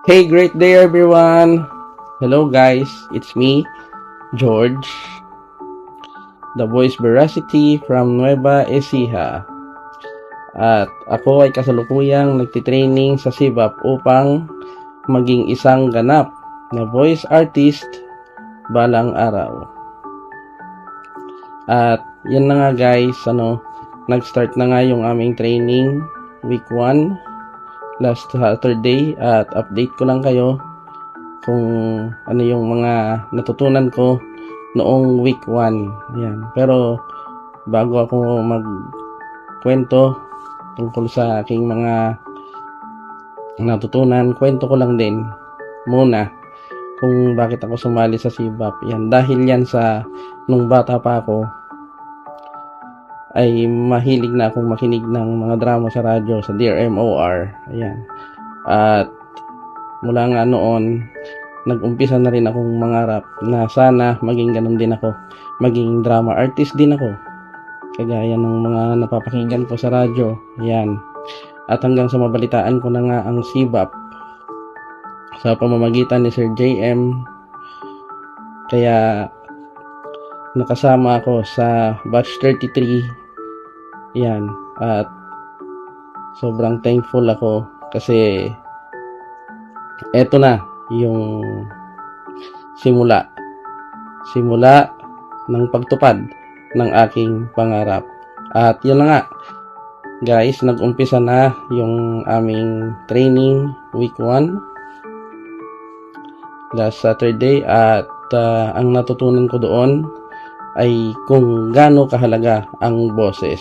Hey, great day everyone! Hello guys, it's me, George, the voice veracity from Nueva Ecija. At ako ay kasalukuyang nagtitraining sa SIVAP upang maging isang ganap na voice artist balang araw. At yan na nga guys, nag-start na nga yung aming training week 1 last Saturday at update ko lang kayo kung ano yung mga natutunan ko noong week 1. Yan. Pero bago ako magkwento tungkol sa aking mga natutunan, kwento ko lang din muna kung bakit ako sumali sa SIVAP. Yan. Dahil yan sa nung bata pa ako ay mahilig na akong makinig ng mga drama sa radyo sa DRMOR. Ayan. At mula nga noon, nag-umpisa na rin akong mangarap na sana maging ganun din ako. Maging drama artist din ako. Kagaya ng mga napapakinggan ko sa radyo. Ayan. At hanggang sa mabalitaan ko na nga ang SIVAP sa pamamagitan ni Sir JM. Kaya nakasama ako sa batch 33. Yan. At sobrang thankful ako kasi eto na yung simula ng pagtupad ng aking pangarap. At yun na nga guys, nag-umpisa na yung aming training week 1 last Saturday at ang natutunan ko doon ay kung gaano kahalaga ang boses.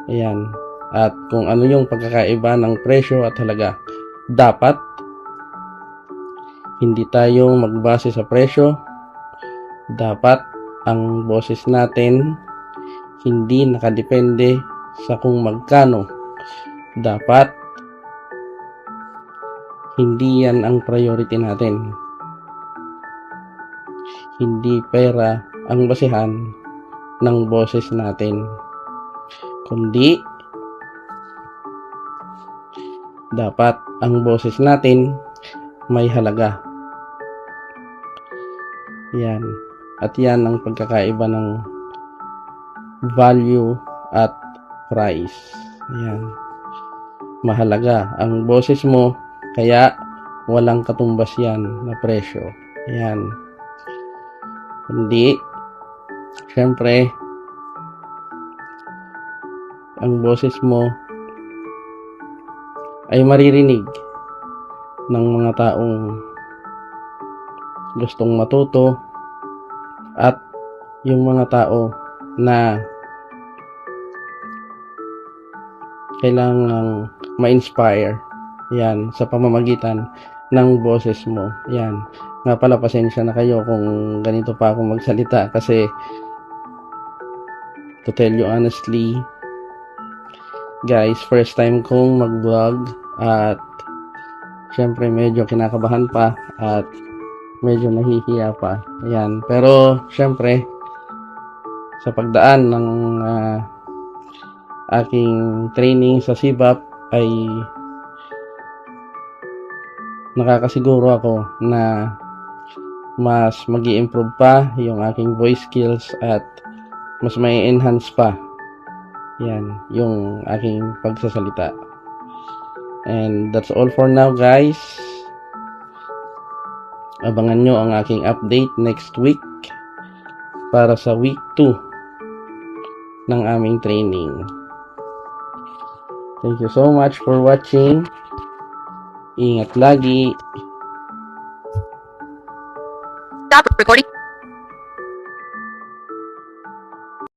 Ayan. At kung ano yung pagkakaiba ng presyo at halaga. Dapat hindi tayo magbase sa presyo. Dapat ang boses natin hindi nakadepende sa kung magkano. Dapat hindi yan ang priority natin. Hindi pera ang basehan ng boses natin, kundi dapat ang boses natin may halaga. Yan. At yan ang pagkakaiba ng value at price. Yan. Mahalaga ang boses mo, kaya walang katumbas yan na presyo. Yan. Hindi, syempre, ang boses mo ay maririnig ng mga taong gustong matuto at yung mga tao na kailangang ma-inspire yan sa pamamagitan ng boses mo. Yan. Nga pala, pasensya na kayo kung ganito pa ako magsalita kasi to tell you honestly guys, first time kong mag-vlog at syempre medyo kinakabahan pa at medyo nahihiya pa. Ayan. Pero syempre sa pagdaan ng aking training sa SIVAP ay nakakasiguro ako na mas mag-i-improve pa yung aking voice skills at mas may enhance pa yan yung aking pagsasalita. And that's all for now guys. Abangan nyo ang aking update next week para sa week 2 ng aming training. Thank you so much for watching. Ingat lagi. Stop recording.